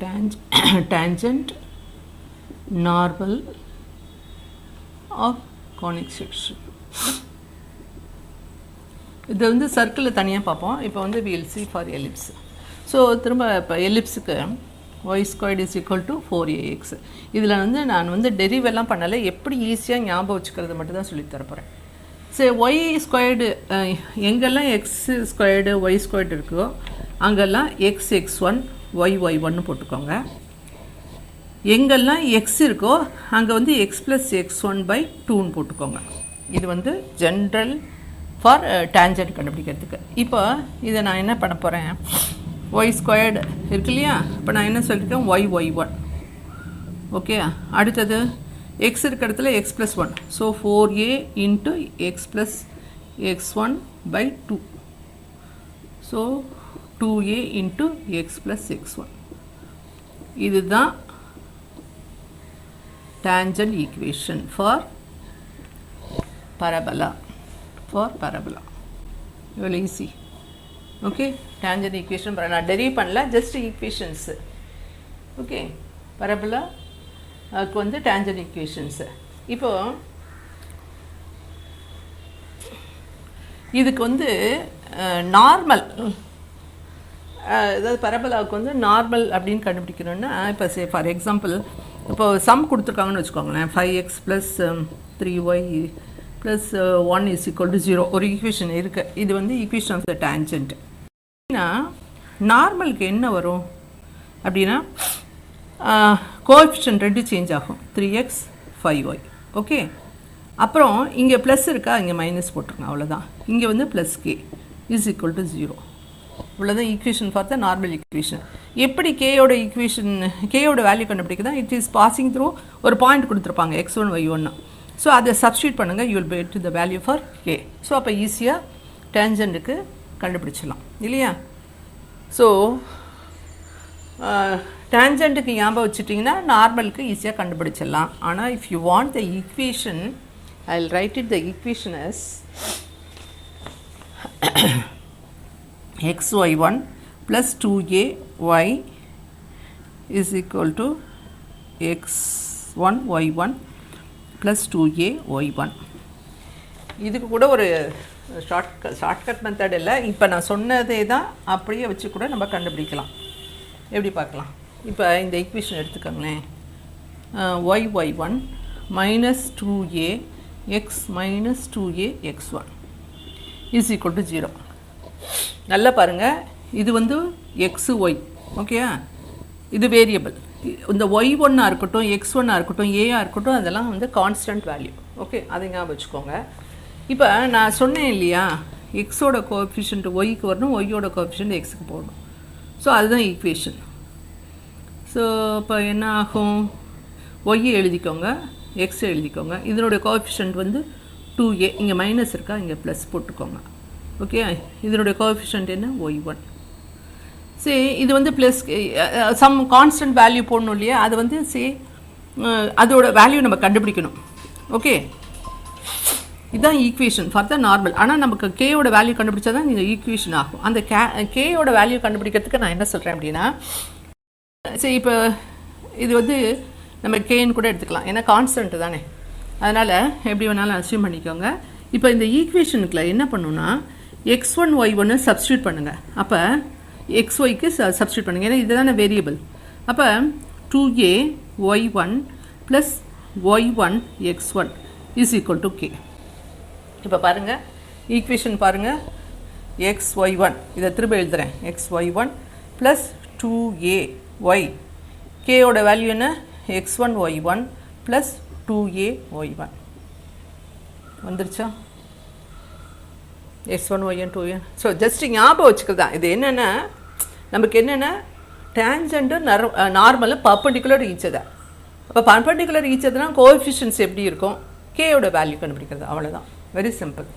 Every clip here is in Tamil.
tangent normal of conic section. இது வந்து சர்க்கிளில் தனியாக பார்ப்போம். இப்போ வந்து we'll see for ellipse. So திரும்ப இப்போ எலிப்ஸுக்கு y squared is equal to 4ax. இதில் வந்து நான் வந்து டெரிவ் எல்லாம் பண்ணலை, எப்படி ஈஸியாக ஞாபகம் வச்சுக்கிறது மட்டும் தான் சொல்லி தரப்போகிறேன். சரி, y ஸ்கொயர்டு எங்கெல்லாம் x ஸ்கொயர்டு y ஸ்கொயர்டு இருக்கோ அங்கெல்லாம் x1 y1 போட்டுக்கோங்க. எங்கெல்லாம் x இருக்கோ அங்கே வந்து x + x1/2 போட்டுக்கோங்க. இது வந்து ஜென்ரல் ஃபார் டேஞ்சன்ட் கண்டுபிடிக்கிறதுக்கு. இப்போ இதை நான் என்ன பண்ண போகிறேன், y ஸ்கொயர்டு இருக்கு இல்லையா, இப்போ நான் என்ன சொல்லியிருக்கேன் y1. ஓகே, அடுத்தது x இருக்க இடத்துல x + 1. So 4a × x + x1/2. So 2a × x + x1. இதுதான் tangent equation for parabola. Very easy. Okay, tangent equation நான் டெரிவ் பண்ணல, ஜஸ்ட் ஈக்குவேஷன்ஸ். ஓகே, parabola அதுக்கு வந்து tangent equations. இப்போ இதுக்கு வந்து நார்மல், அதாவது பரபலாவுக்கு வந்து நார்மல் அப்படின்னு கண்டுபிடிக்கணும்னா, இப்போ ஃபார் எக்ஸாம்பிள் இப்போ சம் கொடுத்துருக்காங்கன்னு வச்சுக்கோங்களேன், 5x + 3y + 1 = 0 ஒரு ஈக்குவேஷன் இருக்குது. இது வந்து ஈக்குவேஷன் ஆஃப் த டேஞ்சன்ட். அப்படின்னா நார்மலுக்கு என்ன வரும் அப்படின்னா, கோஎஃபிஷியன்ட் 2 சேஞ்ச் ஆகும், 3x 5y. ஓகே, அப்புறம் இங்கே ப்ளஸ் இருக்கா, இங்கே மைனஸ் போட்டுருங்க, அவ்வளோதான். இங்கே வந்து +k = 0. இவ்வளோதான் equation for the normal equation. எப்படி கேயோட ஈக்குவேஷன், கேயோட வேல்யூ கண்டுபிடிக்குதான், இட் இஸ் பாசிங் த்ரூ ஒரு பாயிண்ட் கொடுத்துருப்பாங்க x1 y1. ஸோ அதை சப்ஸ்டியூட் பண்ணுங்கள், you will get the value for k. So அப்போ ஈஸியாக டேஞ்சன்ட்டுக்கு கண்டுபிடிச்சிடலாம் இல்லையா. ஸோ டேஞ்சன்ட்டுக்கு ஞாபகம் வச்சுட்டிங்கன்னா நார்மலுக்கு ஈஸியாக கண்டுபிடிச்சிடலாம். ஆனால் if you want the equation, I will write it the equation as xy1 + 2ay = x1 y1 + 2ay1. இதுக்கு கூட ஒரு ஷார்ட்கட் மெத்தட் இல்லை, இப்போ நான் சொன்னதே தான் அப்படியே வச்சு கூட நம்ம கண்டுபிடிக்கலாம். எப்படி பார்க்கலாம், இப்போ இந்த ஈக்குவேஷன் எடுத்துக்கோங்களேன், y1 - 2a x - 2a x1 = 0. நல்லா பாருங்கள், இது வந்து xy. ஓகே, இது வேரியபிள். இந்த y1 இருக்கட்டும், x1 இருக்கட்டும், a இருக்கட்டும், அதெல்லாம் வந்து கான்ஸ்டன்ட் வேல்யூ. ஓகே, அதை ஞாபகம் வச்சுக்கோங்க. இப்போ நான் சொன்னேன் இல்லையா, எக்ஸோட கோஎஃபிஷியன்ட் ஒய்க்கு வரணும், ஒய்யோட கோஎஃபிஷியன்ட் எக்ஸுக்கு போடணும். ஸோ அதுதான் ஈக்குவேஷன். ஸோ இப்போ என்ன ஆகும், ஒய்யை எழுதிக்கோங்க, எக்ஸை எழுதிக்கோங்க. இதனுடைய கோஎஃபிஷியன்ட் வந்து 2a, இங்கே மைனஸ் இருக்கா, இங்கே ப்ளஸ் போட்டுக்கோங்க. ஓகே, இதனுடைய கோஎஃபிஷியன்ட் என்ன, y1. சரி, இது வந்து ப்ளஸ் சம் கான்ஸ்டன்ட் வேல்யூ போடணும் இல்லையா, அது வந்து அதோட வேல்யூ நம்ம கண்டுபிடிக்கணும். ஓகே, இதுதான் ஈக்குவேஷன் ஃபார் த நார்மல். ஆனால் நமக்கு கேயோட வேல்யூ கண்டுபிடிச்சா தான் இந்த ஈக்குவேஷன் ஆகும். அந்த கேயோட வேல்யூ கண்டுபிடிக்கிறதுக்கு நான் என்ன சொல்கிறேன் அப்படின்னா, சரி இப்போ இது வந்து நம்ம கேன்னு கூட எடுத்துக்கலாம், ஏன்னா கான்ஸ்டன்ட் தானே, அதனால் எப்படி வேணாலும் அசியூம் பண்ணிக்கோங்க. இப்போ இந்த ஈக்குவேஷனுக்குள்ள என்ன பண்ணணும்னா, x1 y1 சப்ஸ்டியூட் பண்ணுங்கள். அப்போ xyக்கு சப்ஸ்டியூட் பண்ணுங்கள், ஏன்னா இதுதானே வேரியபிள். அப்போ 2a y1 + y1 x1 = k. இப்போ பாருங்கள், ஈக்குவேஷன் பாருங்கள், xy1, இதை திரும்ப எழுதுகிறேன், xy1 + 2ay, கேயோட வேல்யூ என்ன, x1 y1 + 2a y1 வந்துருச்சா, x1 y1 2a. So just ஞாபகம் வச்சுக்கிறது தான். இது என்னென்னா, நமக்கு என்னென்னா டேஞ்சன்ட்டு நார்மலு பர்பண்டிகுலர் ஈச்சதை. அப்போ பர்பண்டிகுலர் ஈச்சதுனா கோஎஃபிஷியன்ஸ் எப்படி இருக்கும், கேயோட வேல்யூ கண்டுபிடிக்கிறது, அவ்வளோதான். Very simple.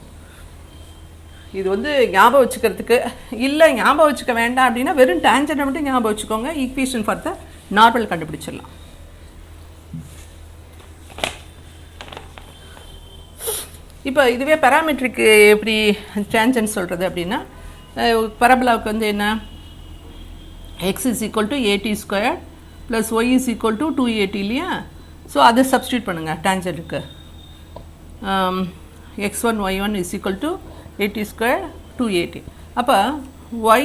இது வந்து ஞாபகம் வச்சுக்கிறதுக்கு இல்லை, ஞாபகம் வச்சுக்க வேண்டாம் அப்படின்னா வெறும் டேஞ்சன்ட்டை மட்டும் ஞாபகம் வச்சுக்கோங்க, ஈக்குவேஷன் ஃபார் த நார்மல் கண்டுபிடிச்சிடலாம். இப்போ இதுவே பேராமெட்ரிக்கு எப்படி டேஞ்சன்ட் சொல்கிறது அப்படின்னா, பரபலாவுக்கு வந்து என்ன, x = at² plus y is equal to 280 இல்லையா. ஸோ அதை சப்ஸ்டியூட் பண்ணுங்கள் டேஞ்சன்ட்டுக்கு. x1 y1 is equal to 80 square 280. அப்போ y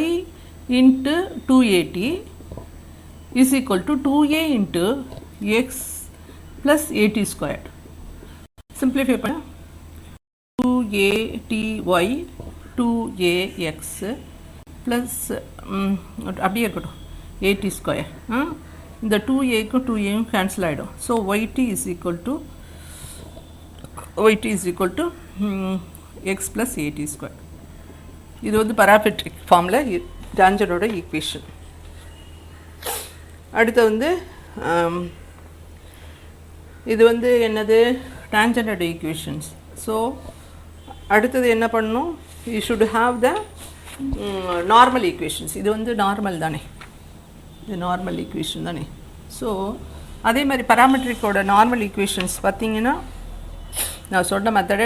into 280 is equal to 2a into x plus 80 squared. Simplify பண்ண 2aty 2ax plus அப்படியே இருக்கட்டும் 80 ஸ்கொயர். இந்த 2aக்கும் 2aயும் கேன்சல் ஆகிடும். So yt is equal to x plus 80 square. இது வந்து பராமெட்ரிக் ஃபார்மில் டேஞ்சனோட ஈக்குவேஷன். அடுத்து வந்து இது வந்து என்னது டேஞ்சனோட ஈக்குவேஷன்ஸ். ஸோ அடுத்தது என்ன பண்ணணும், you should have the normal equations. இது வந்து நார்மல் தானே, இது நார்மல் ஈக்குவேஷன் தானே. ஸோ அதே மாதிரி பராமெட்ரிக்கோட நார்மல் ஈக்குவேஷன்ஸ் பார்த்தீங்கன்னா நான் சொன்ன மெத்தடை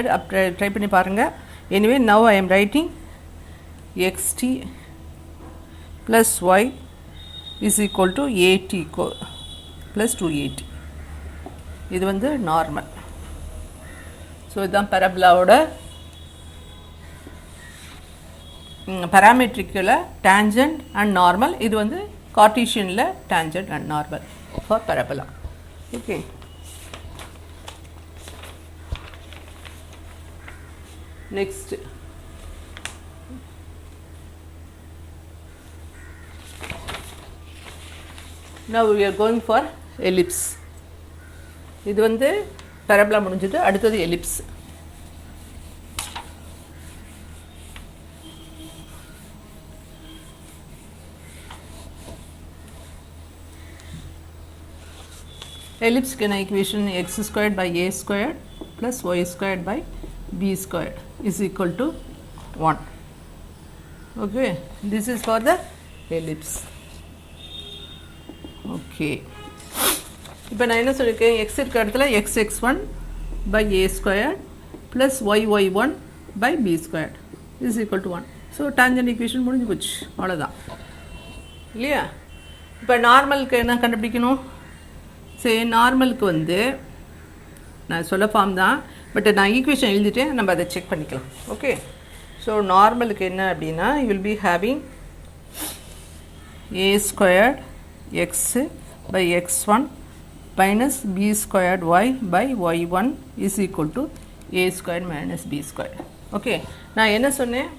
ட்ரை பண்ணி பாருங்கள். Anyway now I am writing xt plus y is equal to at plus 280. இது வந்து நார்மல். ஸோ இதுதான் பரபலாவோட பராமெட்ரிக்கில் டேஞ்சன்ட் அண்ட் நார்மல். இது வந்து கார்ட்டீசியனில் tangent and normal for parabola. Okay, next now we are going for ellipse. இது வந்து பரபலா முடிஞ்சது. அடுத்தது எலிப்ஸ். எலிப்ஸ்க்கு என்ன equation, x squared by a squared plus y squared by b squared is equal to 1. okay, this is for the ellipse. Okay, இப்போ நான் என்ன சொல்லியிருக்கேன், எக்ஸ் இருக்கிற இடத்துல x1 by a squared plus y1 by b squared is equal to 1. So tangent equation முடிஞ்சு போச்சு, அவ்வளோதான் இல்லையா. இப்போ நார்மலுக்கு என்ன கண்டுபிடிக்கணும், சரி நார்மலுக்கு வந்து நான் சொல்ல ஃபார்ம் தான், பட் நான் ஈக்குவேஷன் எழுதிட்டேன், நம்ம அதை செக் பண்ணிக்கலாம். ஓகே, ஸோ நார்மலுக்கு என்ன அப்படின்னா, you will be having a squared x by x1 minus b squared y by y1 is equal to a squared minus b squared. Okay, நான் என்ன சொன்னேன்,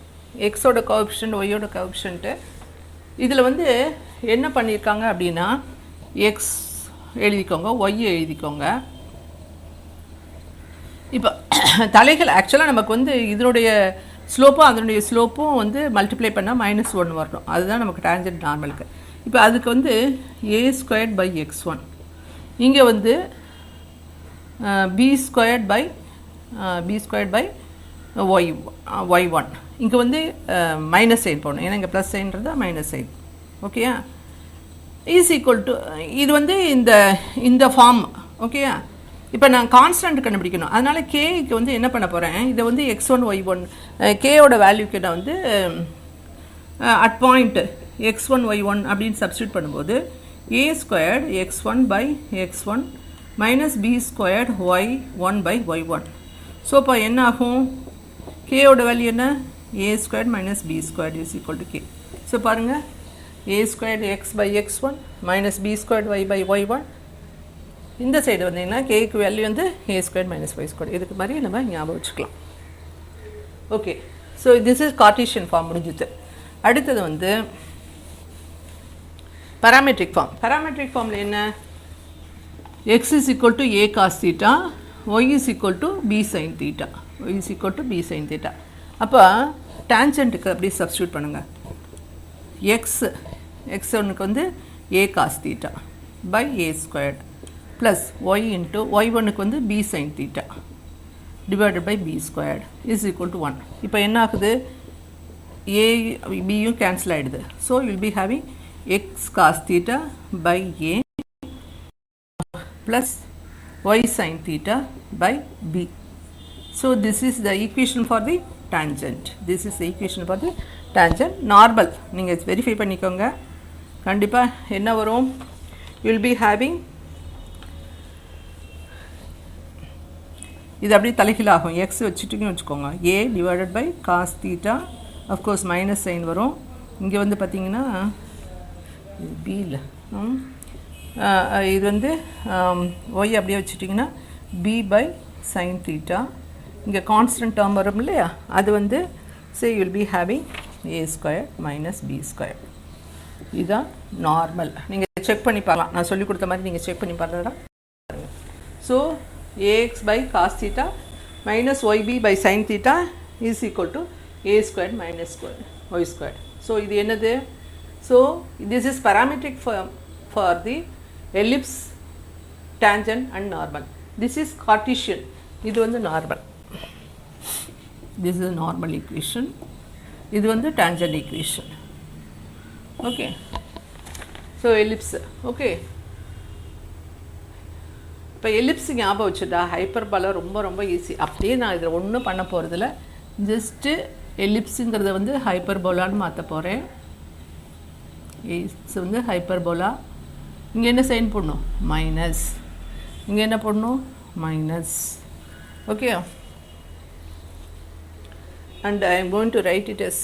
எக்ஸோட கோஎஃபிஷியன்ட் ஒய்யோட கோஎஃபிஷியன்ட்டு இதில் வந்து என்ன பண்ணியிருக்காங்க அப்படின்னா, எக்ஸ் எழுதிக்கோங்க, ஒய் எழுதிக்கோங்க. இப்போ தலைகள் ஆக்சுவலாக நமக்கு வந்து இதனுடைய ஸ்லோப்பும் அதனுடைய ஸ்லோப்பும் வந்து மல்டிப்ளை பண்ணால் -1 வரணும். அதுதான் நமக்கு டேஞ்சன்ட் நார்மலுக்கு. இப்போ அதுக்கு வந்து a squared by x1, இங்கே வந்து b squared by y1, இங்கே வந்து மைனஸ் சைன் போடணும், ஏன்னா இங்கே ப்ளஸ் சைன்றது மைனஸ் சைன். ஓகேயா, இஸ் ஈக்குவல் டு இது வந்து இந்த ஃபார்ம். ஓகேயா, இப்போ நான் கான்ஸ்டன்ட் கண்டுபிடிக்கணும். அதனால் கேக்கு வந்து என்ன பண்ண போகிறேன், இதை வந்து x1 y1 கேயோட வேல்யூக்கு நான் வந்து அட் பாயிண்ட் x1 y1 அப்படின்னு சப்ஸ்டியூட் பண்ணும்போது a squared x1 by x1 minus b squared y1 by y1. So இப்போ என்ன ஆகும், கேயோட வேல்யூ என்ன, a squared minus b squared is equal to k. So பாருங்கள், a squared x by x1 minus b squared y by y1. இந்த சைடு வந்தீங்கன்னா கேக்கு வேல்யூ வந்து a squared minus y squared. இதுக்கு மாதிரி நம்ம ஞாபகம் வச்சுக்கலாம். Okay, so this is Cartesian form முடிஞ்சுது. அடுத்தது வந்து parametric form. Parametric formula என்ன, x is equal to a cos theta, y is equal to b sin theta, y is equal to b sin theta. அப்போ டேஞ்சன்ட்டுக்கு அப்படி சப்ஸ்டியூட் பண்ணுங்கள். x ஒன்றுக்கு வந்து a cos theta by a squared plus y into y1க்கு வந்து b sin theta divided by b squared is equal to 1. இப்போ என்ன ஆகுது, a bயும் கேன்சல் ஆகிடுது. So you will be having x cos theta by a plus y sin theta by b. So this is the equation for the tangent. This is the equation for the tangent. Normal நீங்கள் வெரிஃபை பண்ணிக்கோங்க. கண்டிப்பாக என்ன வரும், you will be having இது அப்படியே தலைகீழாகும். எக்ஸ் வச்சுட்டிங்கன்னு வச்சுக்கோங்க, a divided by cos theta, of course minus sine வரும். இங்கே வந்து பார்த்திங்கன்னா இது பியில் இது வந்து ஒய் அப்படியே வச்சுட்டிங்கன்னா பி பை சைன் தீட்டா. இங்கே கான்ஸ்டன்ட் டேர்ம் வரும் இல்லையா, அது வந்து say you will be having a square minus b square. இதுதான் நார்மல். நீங்கள் செக் பண்ணி பார்க்கலாம், நான் சொல்லிக் கொடுத்த மாதிரி நீங்கள் செக் பண்ணி பார்க்கலாம். So ax by cos theta minus yb by sin theta is equal to a squared minus y squared. So இது என்னது? So this is parametric for the ellipse, tangent and normal. This is Cartesian. இது வந்து normal. This is a normal equation. இது வந்து tangent equation. Okay. So ellipse. Okay. இப்போ எலிப்ஸ் ஞாபகம் வச்சுட்டா ஹைப்பர்பாலா ரொம்ப ரொம்ப ஈஸி. அப்படியே நான் இதில் ஒன்றும் பண்ண போகிறதில்ல, ஜஸ்ட்டு எலிப்ஸுங்கிறத வந்து ஹைப்பர்போலான்னு மாற்ற போகிறேன். எலிப்ஸ் வந்து ஹைப்பர்போலா. இங்கே என்ன சைன் போடணும்? மைனஸ். இங்கே என்ன போடணும்? Minus. Okay, and I am going to write it as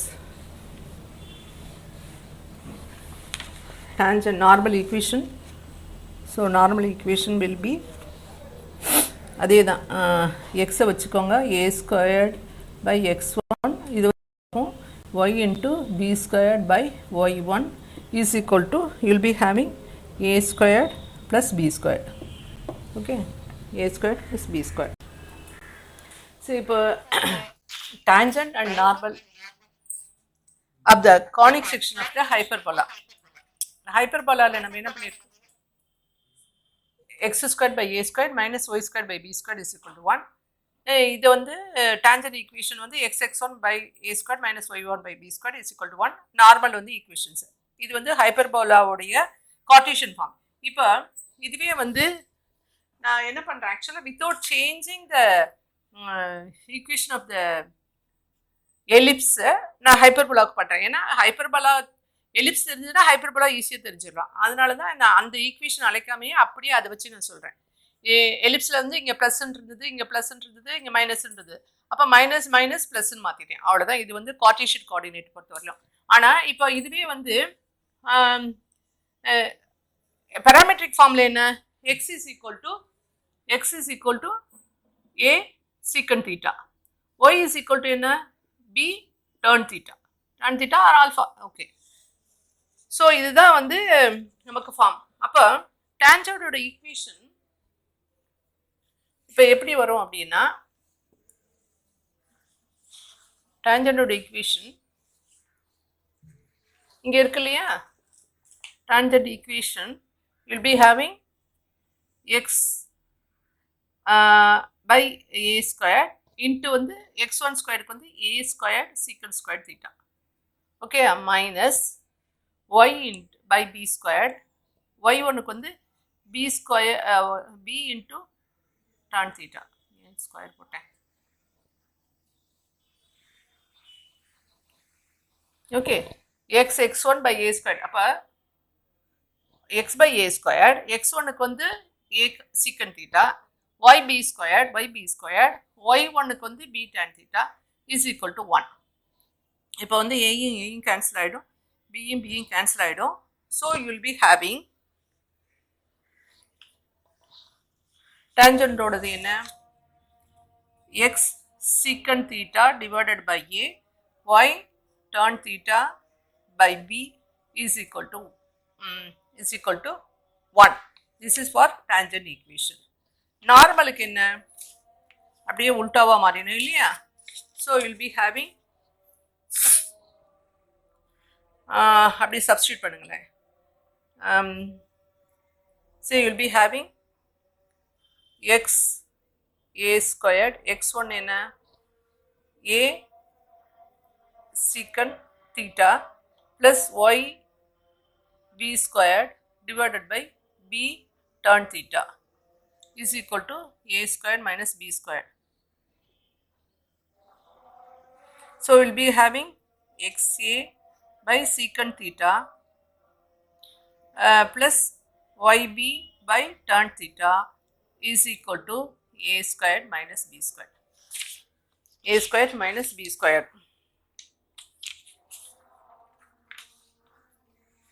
tangent normal equation. So normal equation will be அதே தான், எக்ஸை வச்சுக்கோங்க, a squared by x one, இது இருக்கும் y into b squared by y one is equal to you'll be having a squared plus b squared. Okay, a squared plus b squared. So இப்போ tangent and normal of the conic section of the hyperbola. ஹைப்பர்போலாவில் நம்ம என்ன பண்ணியிருக்கோம்? x squared by a squared minus y squared by b squared is equal to 1. இது வந்து tangent equation வந்து xx1 by a squared minus y1 by b squared is equal to 1. Normal வந்து ஈக்குவேஷன்ஸ். இது வந்து ஹைப்பர்போலாவுடைய கார்ட்டீசியன் ஃபார்ம். இப்போ இதுவே வந்து நான் என்ன பண்ணுறேன், ஆக்சுவலாக without changing the equation of the எலிப்ஸை நான் ஹைப்பர்போலாவுக்கு பண்ணுறேன். ஏன்னா ஹைப்பர்போலா எலிப்ஸ் தெரிஞ்சதுன்னா ஹைப்பர்போலா ஈஸியாக தெரிஞ்சிடலாம். அதனால தான் நான் அந்த ஈக்குவேஷன் அழைக்காமையே அப்படியே அதை வச்சு நான் சொல்கிறேன். எலிப்ஸில் வந்து இங்கே ப்ளஸ்ன்னு இருந்தது, இங்கே ப்ளஸ்ன்னு இருந்தது, இங்கே மைனஸ்ன்றது, அப்போ மைனஸ் மைனஸ் ப்ளஸ்ன்னு மாற்றிட்டேன். அவ்வளோதான். இது வந்து கார்ட்டீசியன் கோஆர்டினேட் பொறுத்த வரலாம். ஆனால் இப்போ இதுவே வந்து பேராமெட்ரிக் ஃபார்மில் என்ன, x is equal to a secant theta, y is equal to என்ன, b tan theta or alpha. Okay, so இதுதான் வந்து நமக்கு ஃபார்ம். அப்போ டேஞ்சண்டோட ஈக்குவேஷன் இப்போ எப்படி வரும் அப்படின்னா, டேஞ்சண்டோட ஈக்குவேஷன் இங்கே இருக்கு இல்லையா, tangent equation will be having x by a square into வந்து எக்ஸ் ஒன் ஸ்கொயருக்கு வந்து a square secant square theta. Okay, minus y by b squared, y1க்கு வந்து b square b into tan theta square போட்டேன். Okay, x1 by a squared, அப்போ x by a squared, x1க்கு வந்து a secant theta, yb squared y1க்கு வந்து b tan theta is equal to 1. இப்போ வந்து ஏயும் கேன்சல் ஆகிடும், பியும் கேன்சல் ஆகிடும். So you will be having டேஞ்சண்டோடது என்ன, x secant theta divided by a, y tan theta by b is equal to 1. This is for tangent equation. நார்மலுக்கு என்ன, அப்படியே உல்டாவாக மாறிடும் இல்லையா. ஸோ வில் பி ஹேவிங், அப்படியே சப்ஸ்டியூட் பண்ணுங்களேன். So you'll be having x a squared, x one என்ன, a secant theta plus y b squared divided by b tan theta is equal to A squared minus b squared. So will be having x a by secant theta plus yb by tan theta is equal to a squared minus b squared. A squared minus b squared.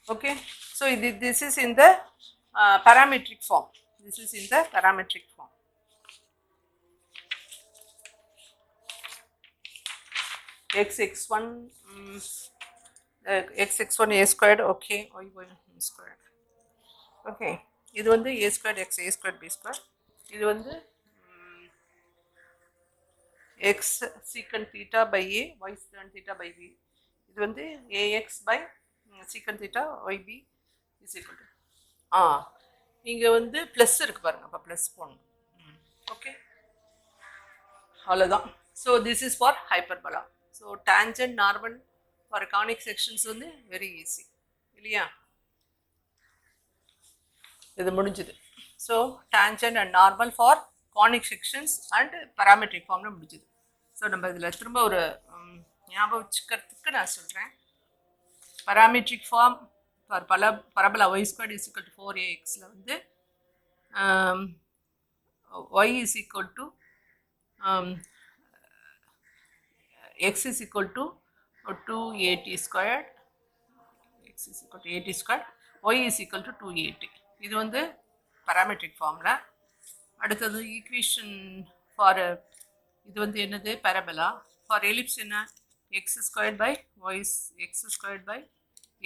Okay, so this is in the parametric form. This is in the parametric form. X1 x1 a squared, okay, y squared. Okay, இது வந்து a squared x a squared b squared. இது வந்து x secant theta by a y secant theta by b. இது வந்து ax by secant theta yb is equal to இங்க வந்து ப்ளஸ் இருக்கு பாருங்க, அப்போ ப்ளஸ் போடணும். ஓகே, அவ்வளோதான். So this is for hyperbola. So tangent normal for conic sections வந்து வெரி ஈஸி இல்லையா? இது முடிஞ்சுது. So tangent and normal for conic sections and parametric ஃபார்மில் முடிஞ்சுது. ஸோ நம்ம இதில் திரும்ப ஒரு ஞாபகம் வச்சுக்கிறதுக்கு நான் சொல்கிறேன். Parametric form for parabola y squared is equal to 4ax வந்து y is equal to x is equal to 2at squared, x is equal to 80 squared, y is equal to 280. இது வந்து பராமெட்ரிக் ஃபார்மில். அடுத்தது ஈக்குவேஷன் ஃபார் இது வந்து என்னது பரபோலா. ஃபார் எலிப்ஸ் என்ன x squared by y x squared by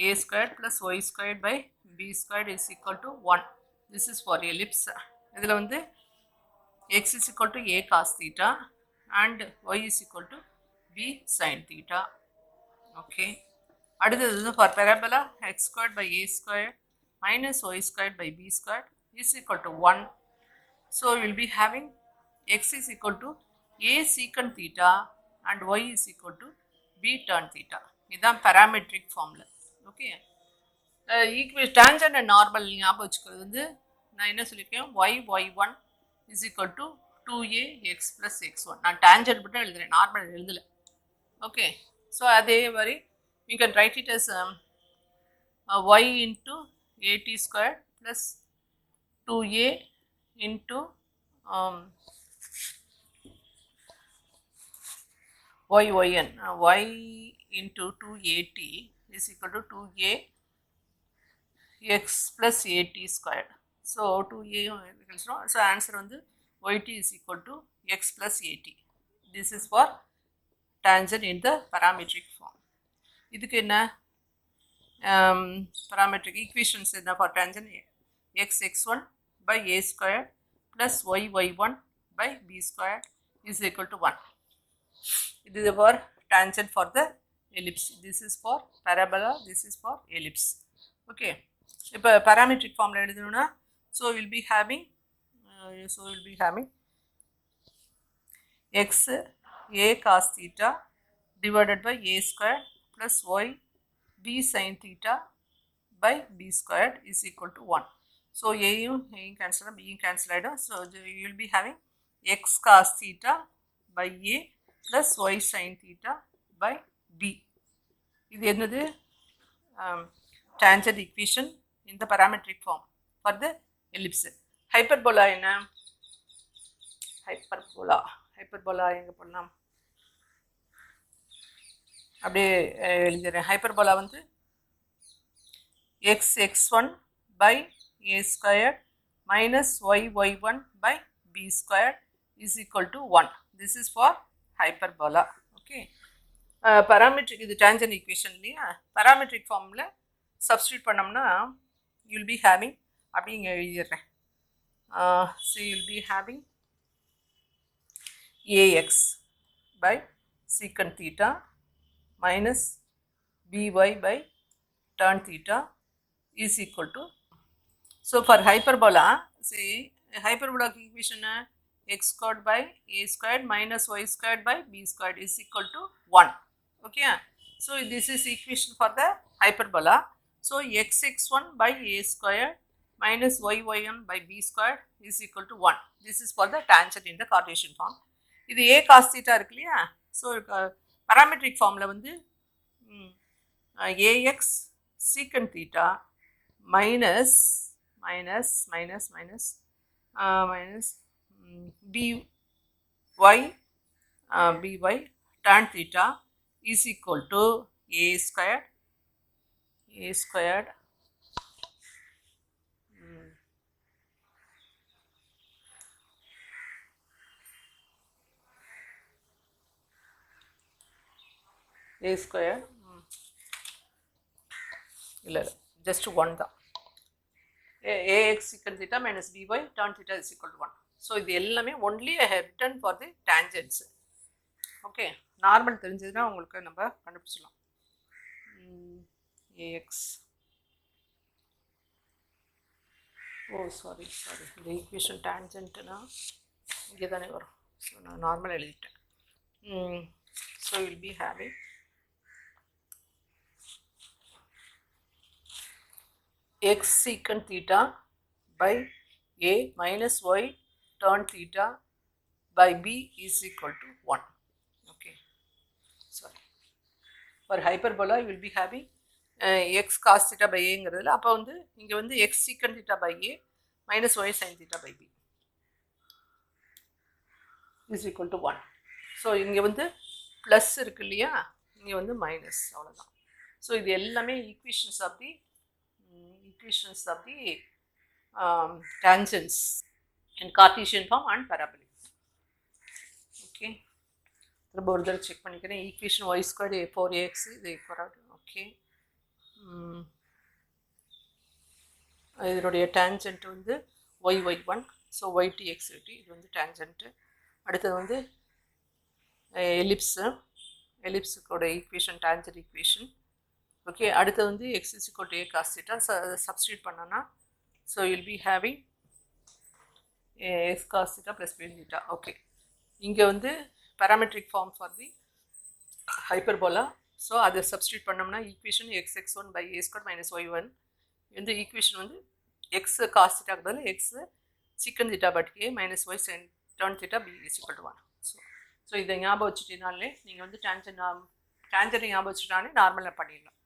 a squared plus y squared by b squared is equal to 1. This is for ellipse. இதில் வந்து x is equal to a cos theta and y is equal to b sin theta. Okay. அடுத்தது for parabola x squared by a squared minus y squared by b squared is equal to 1. So we will be having x is equal to a secant theta and y is equal to b tan theta. இதுதான் parametric formula. Okay, tangent and normal ஞாபகம் வச்சுக்கிறது வந்து நான் என்ன சொல்லியிருக்கேன், y1 is equal to 2ax plus x1. நான் டேஞ்சன்ட் மட்டும் எழுதுறேன், நார்மல் எழுதலை. ஓகே, ஸோ அதே மாதிரி you can write it as y into at square plus 2a into yn y into 2at is equal to 2a x plus at squared. So 2a so answer வந்து yt is equal to x plus at. This is for tangent in the parametric form. இதுக்கு என்ன parametric equations என்ன for tangent x1 by a squared plus y1 by b squared is equal to 1. It is for tangent for the ellipse. This is for parabola, this is for ellipse. Okay, இப்போ parametric formula எழுதணும்னா so we'll be having x a cos theta divided by a squared plus y b sin theta by b squared is equal to 1. So a cancel, b cancel ஆயிடும். So you will be having x cos theta by a plus y sin theta by b. இது என்னது tangent equation in the parametric form for the ellipse. Hyperbola என்ன, hyperbola எங்க பண்ணலாம், அப்படியே எழுதுறேன். ஹைப்பர்போலா வந்து x1 by a squared minus y1 by b squared is equal to 1. This is for hyperbola. Okay, parametric இது tangent equation இல்லையா, parametric formula substitute பண்ணோம்னா you will be having அப்படி இங்கே எழுதிடுறேன். So you will be having ax by secant theta minus by tan theta is equal to, so for hyperbola, say hyperbolic equation x squared by a squared minus y squared by b squared is equal to 1. Okay, so this is equation for the hyperbola. So x1 by a squared minus y1 by b squared is equal to 1. This is for the tangent in the Cartesian form. இது a cos theta இருக்கு இல்லையா, ஸோ parametric formula வந்து ax secant theta minus minus by tan theta is equal to a squared a squared இல்லை just 1 தான் ax secant theta minus by tan theta is equal to 1. So இது எல்லாமே only I have written for the tangents. Okay, normal தெரிஞ்சதுன்னா உங்களுக்கு நம்ம கண்டுபிடிச்சிடலாம். ax சாரி இந்த ஈக்குவேஷன் டேஞ்சன்ட்னா இங்கே தானே வரும். ஸோ நான் நார்மல் எழுதிட்டேன். So will be having x secant theta by a minus y tan theta by b is equal to 1. Okay, sorry. For hyperbola you will be having x cos theta by a ங்கிறதுல அப்போ வந்து இங்கே வந்து x secant theta by a minus y sin theta by b is equal to 1. So இங்கே வந்து ப்ளஸ் இருக்கு இல்லையா, இங்கே வந்து மைனஸ், அவ்வளோதான். ஸோ இது எல்லாமே equations of the tangents in Cartesian form and parabolic. Okay, ரொம்ப ஒரு தடவை செக் பண்ணிக்கிறேன். ஈக்குவேஷன் y squared 4ax இது ஈக்குவல். ஓகே, இதனுடைய டேஞ்சன்ட் வந்து y1. ஸோ ytx இது வந்து டேஞ்சன்ட்டு. அடுத்தது வந்து எலிப்ஸுக்கோட ஈக்குவேஷன் டேஞ்சன்ட் ஈக்குவேஷன். ஓகே, அடுத்து வந்து x is equal to a cos theta substitute பண்ணோன்னா so will be having x cos theta plus b theta. Okay, இங்கே வந்து parametric form for the hyperbola. So அதை சப்ஸ்டியூட் பண்ணோம்னா equation x(x1) by a squared minus y1. இந்த ஈக்குவேஷன் வந்து x cos theta பதில் x secant theta but a minus y sin tan theta b is equal to 1. So இதை ஞாபகம் வச்சுட்டீங்கனாலே நீங்கள் வந்து டேஞ்சன்ட் ஞாபகம் வச்சுட்டாலே நார்மலாக பண்ணிடலாம்.